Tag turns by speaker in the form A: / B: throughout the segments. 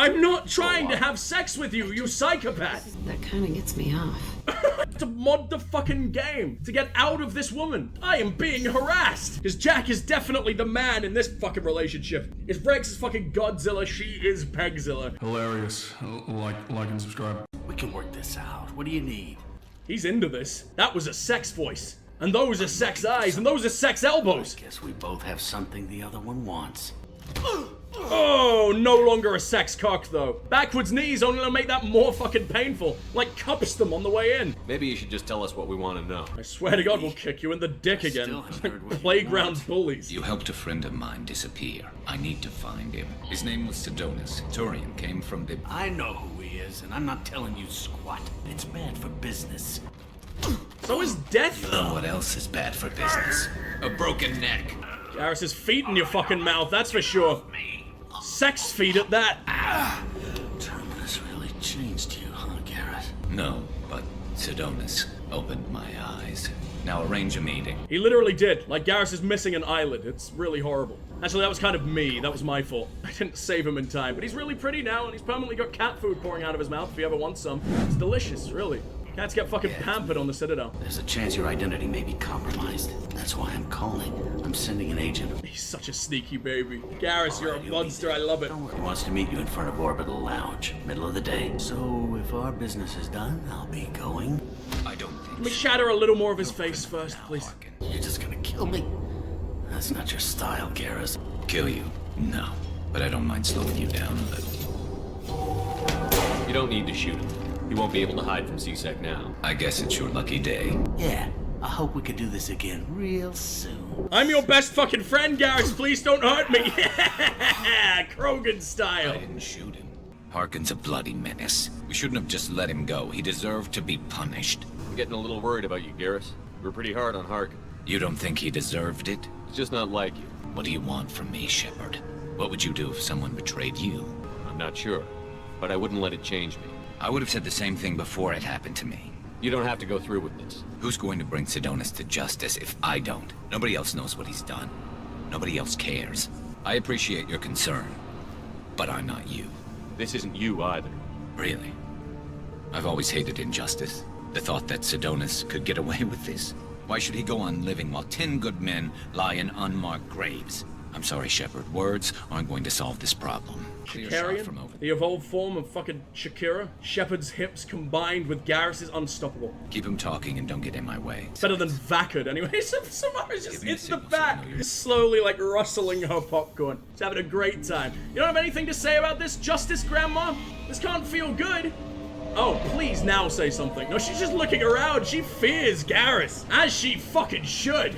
A: I'm not trying to have sex with you, you psychopath!
B: That kind of gets me off.
A: To mod the fucking game to get out of this woman. I am being harassed. Because Jack is definitely the man in this fucking relationship. If Breaks is fucking Godzilla, she is Pegzilla.
C: Hilarious. Like and subscribe.
D: We can work this out. What do you need?
A: He's into this. That was a sex voice. And those are sex eyes, and those are sex elbows.
D: Guess we both have something the other one wants.
A: Oh, no longer a sex cock, though. Backwards knees only gonna make that more fucking painful. Like cups them on the way in.
E: Maybe you should just tell us what we want to know.
A: I swear to God, we'll kick you in the dick again. Like playground bullies.
F: You helped a friend of mine disappear. I need to find him. His name was Sidonis. Turian came from the...
D: I know who he is, and I'm not telling you squat. It's bad for business.
A: So is death.
F: You know what else is bad for business? A broken neck.
A: Garrus's feet in your fucking mouth, that's for sure. Sex feet at that.
D: Terminus really changed you, huh, Garrus?
F: No, but Sidonis opened my eyes. Now arrange a meeting.
A: He literally did. Like, Garrus is missing an eyelid. It's really horrible. Actually, that was kind of me. That was my fault. I didn't save him in time. But he's really pretty now, and he's permanently got cat food pouring out of his mouth if he ever wants some. It's delicious, really. Cats get fucking pampered on the Citadel.
D: There's a chance your identity may be compromised. That's why I'm calling. I'm sending an agent.
A: He's such a sneaky baby. Garrus, you're a monster. I love it.
D: He wants to meet you in front of Orbital Lounge, middle of the day. So if our business is done, I'll be going.
F: I don't think...
A: Let me shatter a little more of his face first, please.
D: You're just gonna kill me? That's not your style, Garrus.
F: Kill you? No. But I don't mind slowing you down a little.
E: You don't need to shoot him. You won't be able to hide from C-Sec now.
F: I guess it's your lucky day.
D: Yeah, I hope we could do this again real soon.
A: I'm your best fucking friend, Garrus. Please don't hurt me. Yeah, Krogan style.
F: I didn't shoot him. Harkin's a bloody menace. We shouldn't have just let him go. He deserved to be punished.
E: I'm getting a little worried about you, Garrus. We're pretty hard on Harkin.
F: You don't think he deserved it?
E: He's just not like you.
F: What do you want from me, Shepard? What would you do if someone betrayed you?
E: I'm not sure, but I wouldn't let it change me.
F: I would have said the same thing before it happened to me.
E: You don't have to go through with this.
F: Who's going to bring Sidonis to justice if I don't? Nobody else knows what he's done. Nobody else cares. I appreciate your concern, but I'm not you.
E: This isn't you either.
F: Really? I've always hated injustice. The thought that Sidonis could get away with this. Why should he go on living while 10 good men lie in unmarked graves? I'm sorry, Shepard. Words aren't going to solve this problem.
A: Shakarian? The evolved form of fucking Shakira? Shepard's hips combined with Garrus is unstoppable.
F: Keep him talking and don't get in my way.
A: It's better than Vakard anyway. Samara's just in the back, slowly like rustling her popcorn. She's having a great time. You don't have anything to say about this, Justice Grandma? This can't feel good. Oh, please now say something. No, she's just looking around. She fears Garrus, as she fucking should.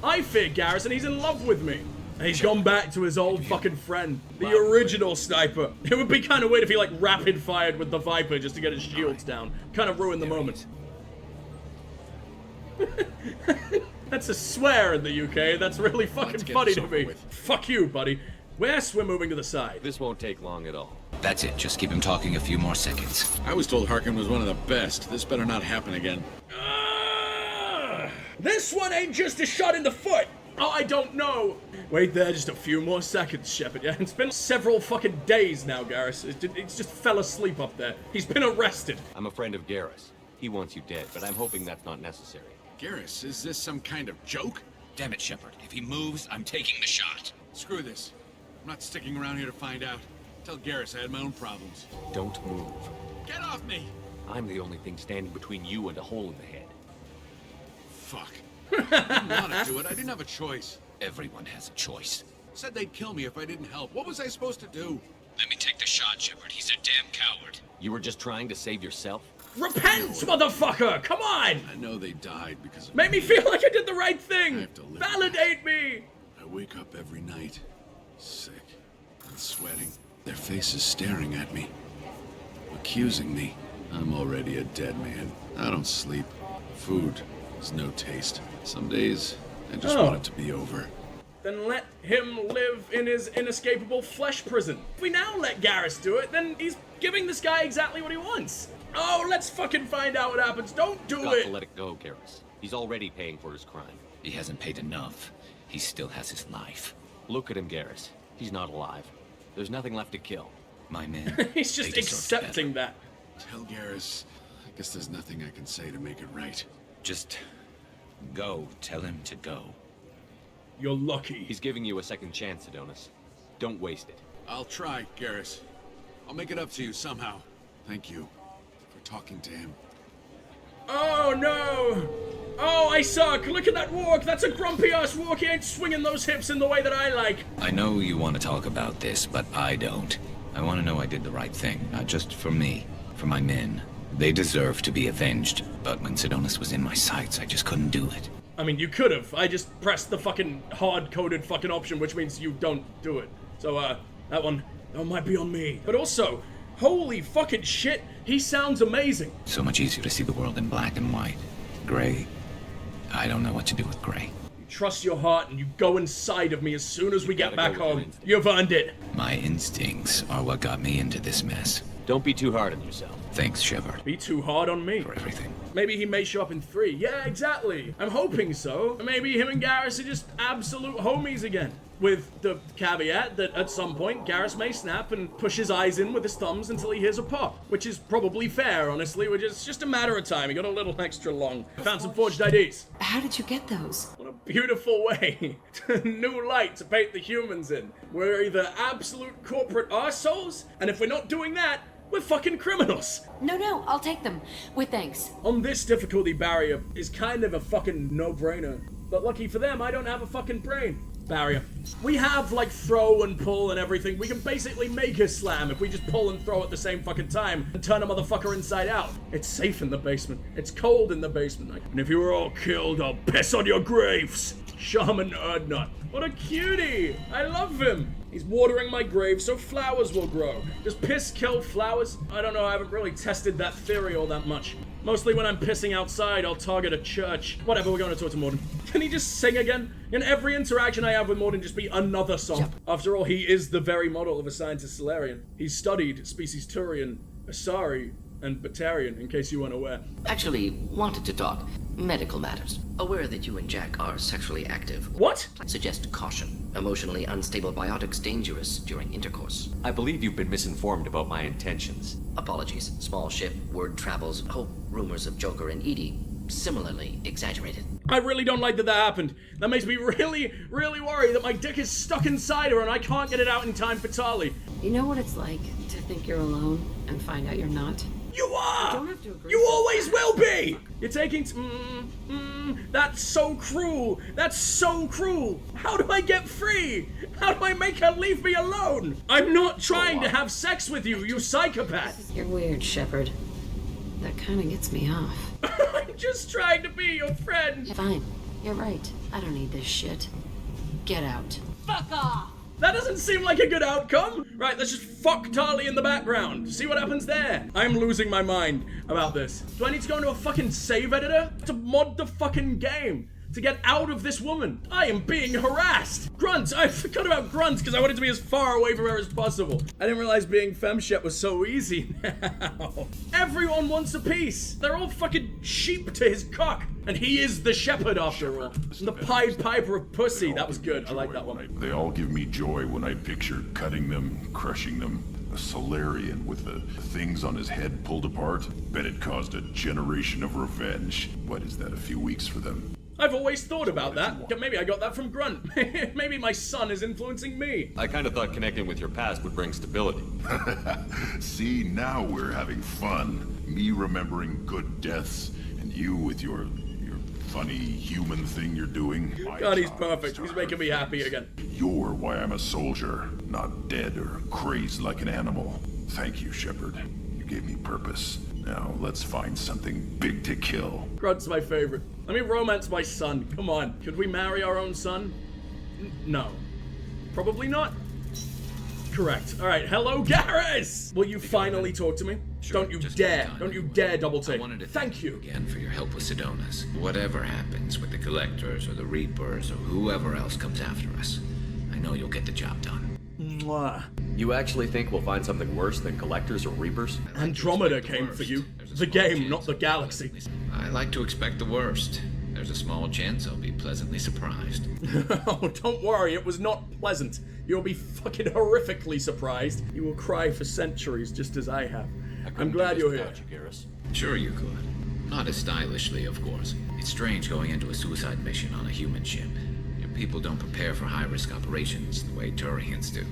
A: I fear Garrus and he's in love with me. And he's gone back to his old fucking friend, the original sniper. It would be kind of weird if he like rapid fired with the Viper just to get his shields down. Kind of ruin the moment. That's a swear in the UK. That's really fucking funny to me. Fuck you, buddy. Wes, we're moving to the side.
E: This won't take long at all.
F: That's it. Just keep him talking a few more seconds.
G: I was told Harkin was one of the best. This better not happen again.
A: This one ain't just a shot in the foot. Oh, I don't know. Wait there just a few more seconds, Shepard. Yeah, it's been several fucking days now, Garrus. It's just fell asleep up there. He's been arrested.
E: I'm a friend of Garrus. He wants you dead, but I'm hoping that's not necessary.
G: Garrus, is this some kind of joke?
F: Damn it, Shepard. If he moves, I'm taking the shot.
G: Screw this. I'm not sticking around here to find out. Tell Garrus I had my own problems.
E: Don't move.
G: Get off me!
E: I'm the only thing standing between you and a hole in the head.
G: Fuck. I didn't want to do it. I didn't have a choice.
F: Everyone has a choice.
G: Said they'd kill me if I didn't help. What was I supposed to do?
F: Let me take the shot, Shepard. He's a damn coward.
E: You were just trying to save yourself?
A: Repent, motherfucker! Come on!
G: I know they died because of
A: Make me feel like I did the right thing!
G: I have to live
A: Validate me!
G: I wake up every night, sick and sweating. Their faces staring at me, accusing me. I'm already a dead man. I don't sleep. Food has no taste. Some days, I just want it to be over.
A: Then let him live in his inescapable flesh prison. If we now let Garrus do it, then he's giving this guy exactly what he wants. Oh, let's fucking find out what happens. Don't do
E: Got
A: it!
E: to let it go, Garrus. He's already paying for his crime.
F: He hasn't paid enough. He still has his life.
E: Look at him, Garrus. He's not alive. There's nothing left to kill.
F: My men.
A: He's just
F: they deserve
A: accepting
F: better.
A: that.
G: Tell Garrus, I guess there's nothing I can say to make it right.
F: Just go. Tell him to go.
A: You're lucky.
E: He's giving you a second chance, Adonis. Don't waste it.
G: I'll try, Garrus. I'll make it up to you somehow. Thank you for talking to him.
A: Oh no! Oh, I suck! Look at that walk! That's a grumpy ass walk! He ain't swinging those hips in the way that I like!
F: I know you want to talk about this, but I don't. I want to know I did the right thing, not just for me, for my men. They deserve to be avenged, but when Sidonis was in my sights, I just couldn't do it.
A: I mean, you could have. I just pressed the fucking hard-coded fucking option, which means you don't do it. So, that one might be on me. But also, holy fucking shit, he sounds amazing.
F: So much easier to see the world in black and white. Gray, I don't know what to do with gray.
A: You trust your heart and you go inside of me as soon as we get
E: gotta
A: back
E: go with your
A: home.
E: instinct.
A: You've earned it.
F: My instincts are what got me into this mess.
E: Don't be too hard on yourself.
F: Thanks, Shepard,
A: Be too hard on me.
F: for everything.
A: Maybe he may show up in 3. Yeah, exactly. I'm hoping so. Maybe him and Garrus are just absolute homies again. With the caveat that at some point, Garrus may snap and push his eyes in with his thumbs until he hears a pop. Which is probably fair, honestly. It's just a matter of time. He got a little extra long. I found some forged IDs.
B: How did you get those?
A: What a beautiful way. New light to paint the humans in. We're either absolute corporate arseholes, and if we're not doing that, we're fucking criminals.
B: No, I'll take them. With thanks.
A: On this difficulty barrier is kind of a fucking no-brainer. But lucky for them, I don't have a fucking brain. Barrier. We have, like, throw and pull and everything. We can basically make a slam if we just pull and throw at the same fucking time and turn a motherfucker inside out. It's safe in the basement. It's cold in the basement. And if you were all killed, I'll piss on your graves. Shaman Erdnut. What a cutie! I love him! He's watering my grave so flowers will grow. Does piss kill flowers? I don't know, I haven't really tested that theory all that much. Mostly when I'm pissing outside, I'll target a church. Whatever, we're going to talk to Morden. Can he just sing again? Can every interaction I have with Morden just be another song? Yep. After all, he is the very model of a scientist Solarian. He's studied species Turian, Asari, and Batarian, in case you weren't aware.
H: Actually, wanted to talk. Medical matters. Aware that you and Jack are sexually active.
A: What?
H: Suggest caution. Emotionally unstable biotics dangerous during intercourse.
E: I believe you've been misinformed about my intentions.
H: Apologies. Small ship, word travels. Hope rumors of Joker and Edie similarly exaggerated.
A: I really don't like that happened. That makes me really, really worry that my dick is stuck inside her and I can't get it out in time for Tali.
B: You know what it's like to think you're alone and find out you're not?
A: You are!
B: don't have to agree
A: You
B: with
A: always will be! You're taking that's so cruel! That's so cruel! How do I get free? How do I make her leave me alone? I'm not trying to have sex with you, you psychopath!
B: You're weird, Shepard. That kind of gets me off.
A: I'm just trying to be your friend!
B: Fine. You're right. I don't need this shit. Get out.
A: Fuck off! That doesn't seem like a good outcome. Right, let's just fuck Tali in the background. See what happens there. I'm losing my mind about this. Do I need to go into a fucking save editor to mod the fucking game to get out of this woman? I am being harassed. Grunt. I forgot about Grunt because I wanted to be as far away from her as possible. I didn't realize being femshep was so easy now. Everyone wants a piece. They're all fucking sheep to his cock. And he is the shepherd after all. And the Pied Piper of pussy. That was good. I like that one.
I: They all give me joy when I picture cutting them, crushing them. A Solarian with the things on his head pulled apart. Bet it caused a generation of revenge. What is that, a few weeks for them?
A: I've always thought about that. Maybe I got that from Grunt. Maybe my son is influencing me.
E: I kind of thought connecting with your past would bring stability.
I: See, now we're having fun. Me remembering good deaths, and you with your funny human thing you're doing.
A: God, he's perfect. He's making me happy again.
I: You're why I'm a soldier, not dead or crazed like an animal. Thank you, Shepard. You gave me purpose. Now, let's find something big to kill.
A: Grunt's my favorite. Let me romance my son. Come on. Could we marry our own son? No. Probably not. Correct. All right. Hello, Garrus! Will you finally talk to me?
F: Sure,
A: Don't you
F: just
A: dare.
F: one time.
A: Don't you dare double take.
F: I wanted to
A: Thank you.
F: again for your help with Sidonis. Whatever happens with the Collectors or the Reapers or whoever else comes after us, I know you'll get the job done.
A: Mwah.
E: You actually think we'll find something worse than Collectors or Reapers?
A: Andromeda came for you. The game, not the galaxy.
F: I like to expect the worst. There's a small chance I'll be pleasantly surprised.
A: Oh, don't worry, it was not pleasant. You'll be fucking horrifically surprised. You will cry for centuries, just as I have. I'm glad you're here.
F: Sure you could. Not as stylishly, of course. It's strange going into a suicide mission on a human ship. Your people don't prepare for high-risk operations the way Turians do.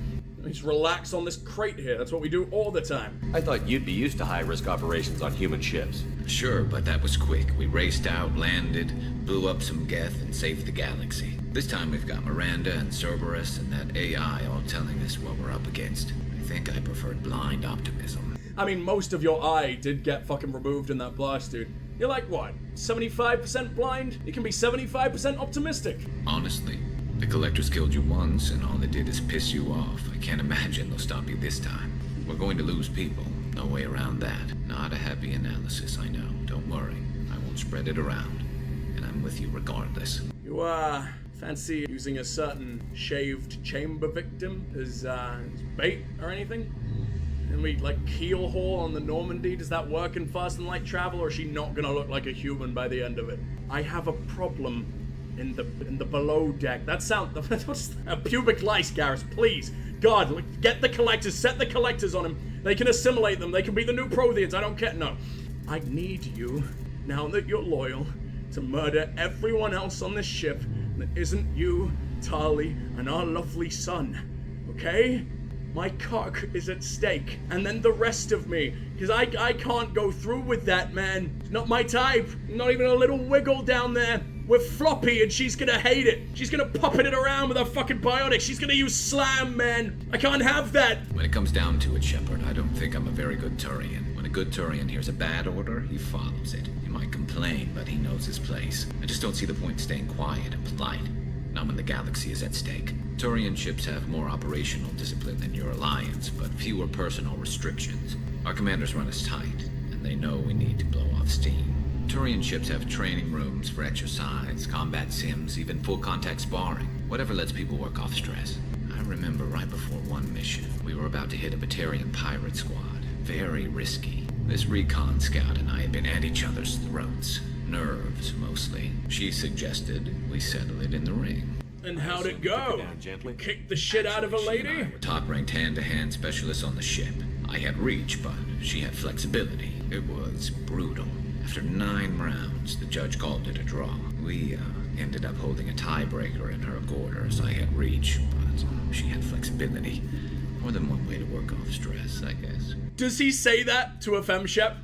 A: Just relax on this crate here. That's what we do all the time.
E: I thought you'd be used to high-risk operations on human ships.
F: Sure, but that was quick. We raced out, landed, blew up some geth, and saved the galaxy. This time we've got Miranda and Cerberus and that AI all telling us what we're up against. I think I preferred blind optimism.
A: I mean, most of your eye did get fucking removed in that blast, dude. You're like, what, 75% blind? You can be 75% optimistic.
F: Honestly, the Collectors killed you once, and all they did is piss you off. I can't imagine they'll stop you this time. We're going to lose people. No way around that. Not a happy analysis, I know. Don't worry. I won't spread it around. And I'm with you regardless.
A: You, fancy using a certain shaved chamber victim as bait or anything? And we, like, keel haul on the Normandy? Does that work in Fast and Light Travel, or is she not gonna look like a human by the end of it? I have a problem in the below deck. That sound, what's that? Pubic lice, Garrus, please. God, look, get the Collectors, set the Collectors on him. They can assimilate them, they can be the new Protheans, I don't care, no. I need you, now that you're loyal, to murder everyone else on this ship that isn't you, Tali, and our lovely son, okay? My cock is at stake, and then the rest of me, because I can't go through with that, man. It's not my type, not even a little wiggle down there. We're floppy, and she's gonna hate it. She's gonna puppet it around with her fucking biotics. She's gonna use slam, man. I can't have that.
F: When it comes down to it, Shepard, I don't think I'm a very good Turian. When a good Turian hears a bad order, he follows it. He might complain, but he knows his place. I just don't see the point staying quiet and polite. Not when the galaxy is at stake. Turian ships have more operational discipline than your alliance, but fewer personal restrictions. Our commanders run us tight, and they know we need to blow off steam. Turian ships have training rooms for exercise, combat sims, even full-contact sparring. Whatever lets people work off stress. I remember right before one mission, we were about to hit a Batarian pirate squad. Very risky. This recon scout and I had been at each other's throats. Nerves, mostly. She suggested we settle it in the ring.
A: And how'd it go? Kicked the shit out of a lady?
F: We're top-ranked hand-to-hand specialists on the ship. I had reach, but she had flexibility. It was brutal. After 9 rounds, the judge called it a draw. We ended up holding a tiebreaker in her quarters. I had reach, but she had flexibility. More than one way to work off stress, I guess.
A: Does he say that to a femshep?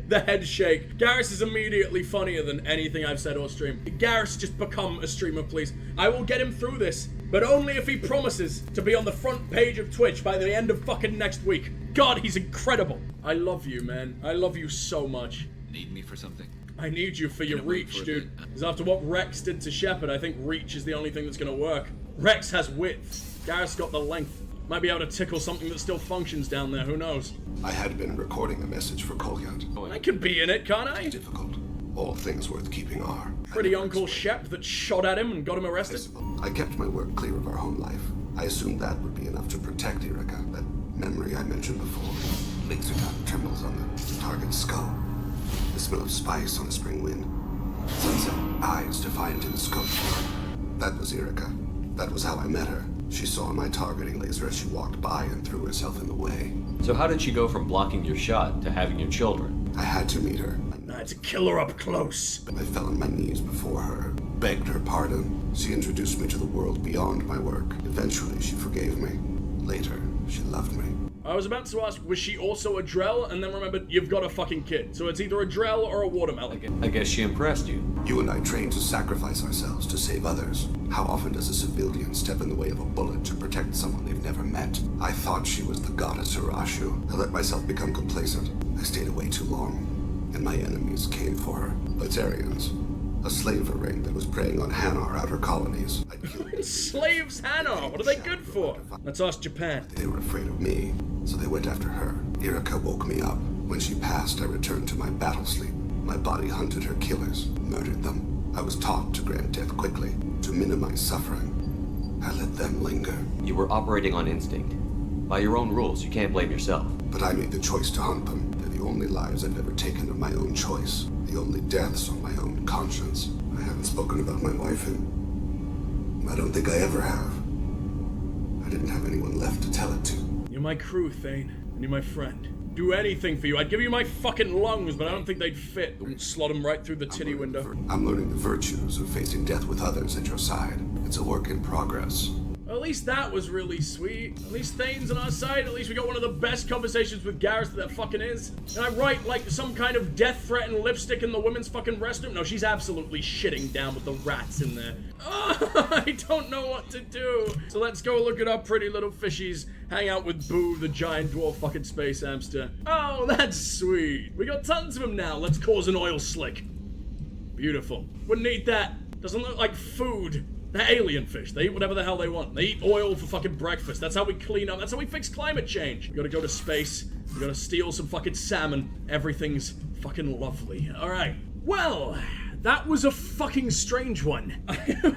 A: The head shake. Garrus is immediately funnier than anything I've said or streamed. Garrus, just become a streamer, please. I will get him through this, but only if he promises to be on the front page of Twitch by the end of fucking next week. God, he's incredible. I love you, man. I love you so much.
F: Need me for something?
A: I need you for your reach, dude. Because after what Rex did to Shepard, I think reach is the only thing that's gonna work. Rex has width. Garrus got the length. Might be able to tickle something that still functions down there, who knows?
J: I had been recording a message for Kolyat.
A: I can be in it, can't I?
J: Difficult. All things worth keeping are.
A: Pretty Uncle Shep that shot at him and got him arrested.
J: I kept my work clear of our home life. I assumed that would be enough to protect Erica, that memory I mentioned before. Laser gun trembles on the target's skull. The smell of spice on a spring wind. Sunset eyes defiant in the scope. That was Erica. That was how I met her. She saw my targeting laser as she walked by and threw herself in the way.
E: So how did she go from blocking your shot to having your children?
J: I had to meet her.
A: I had to kill her up close.
J: I fell on my knees before her, begged her pardon. She introduced me to the world beyond my work. Eventually, she forgave me. Later, she loved me.
A: I was about to ask, was she also a Drell? And then remembered, you've got a fucking kid. So it's either a Drell or a watermelon.
E: I guess she impressed you.
J: You and I trained to sacrifice ourselves to save others. How often does a civilian step in the way of a bullet to protect someone they've never met? I thought she was the goddess Hirashu. I let myself become complacent. I stayed away too long, and my enemies came for her. Batarians. A slaver ring that was preying on Hanar outer colonies.
A: Slaves Hanar? What are they good for? Let's ask Japan.
J: They were afraid of me, so they went after her. Erica woke me up. When she passed, I returned to my battle sleep. My body hunted her killers, murdered them. I was taught to grant death quickly, to minimize suffering. I let them linger.
E: You were operating on instinct. By your own rules, you can't blame yourself.
J: But I made the choice to hunt them. They're the only lives I've ever taken of my own choice. the only deaths on my own conscience. I haven't spoken about my wife and I don't think I ever have. I didn't have anyone left to tell it to.
A: You're my crew, Thane, and you're my friend. Do anything for you. I'd give you my fucking lungs, but I don't think they'd fit. I wouldn't slot them right through the titty window.
J: I'm learning the virtues of facing death with others at your side. It's a work in progress.
A: Well, at least that was really sweet. At least Thane's on our side. At least we got one of the best conversations with Garrus that fucking is. And I write like some kind of death threat and lipstick in the women's fucking restroom. No, she's absolutely shitting down with the rats in there. Oh, I don't know what to do. So let's go look at our pretty little fishies. Hang out with Boo, the giant dwarf fucking space hamster. Oh, that's sweet. We got tons of them now. Let's cause an oil slick. Beautiful. Wouldn't eat that. Doesn't look like food. They're alien fish. They eat whatever the hell they want. They eat oil for fucking breakfast. That's how we clean up. That's how we fix climate change. We gotta go to space. We gotta steal some fucking salmon. Everything's fucking lovely. Alright. Well, that was a fucking strange one.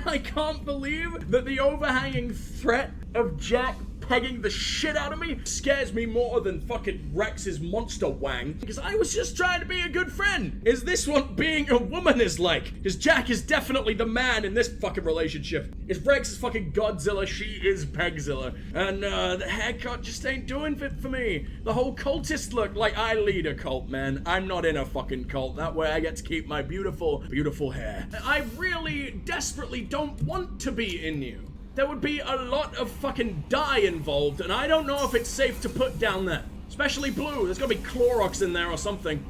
A: I can't believe that the overhanging threat of Jack pegging the shit out of me scares me more than fucking Rex's monster wang, because I was just trying to be a good friend. Is this what being a woman is like? Because Jack is definitely the man in this fucking relationship. If Rex is fucking Godzilla, she is Pegzilla. And the haircut just ain't doing it for me. The whole cultist look, like I lead a cult, man. I'm not in a fucking cult. That way I get to keep my beautiful, beautiful hair. I really desperately don't want to be in you. There would be a lot of fucking dye involved, and I don't know if it's safe to put down there. Especially blue. There's gotta be Clorox in there or something.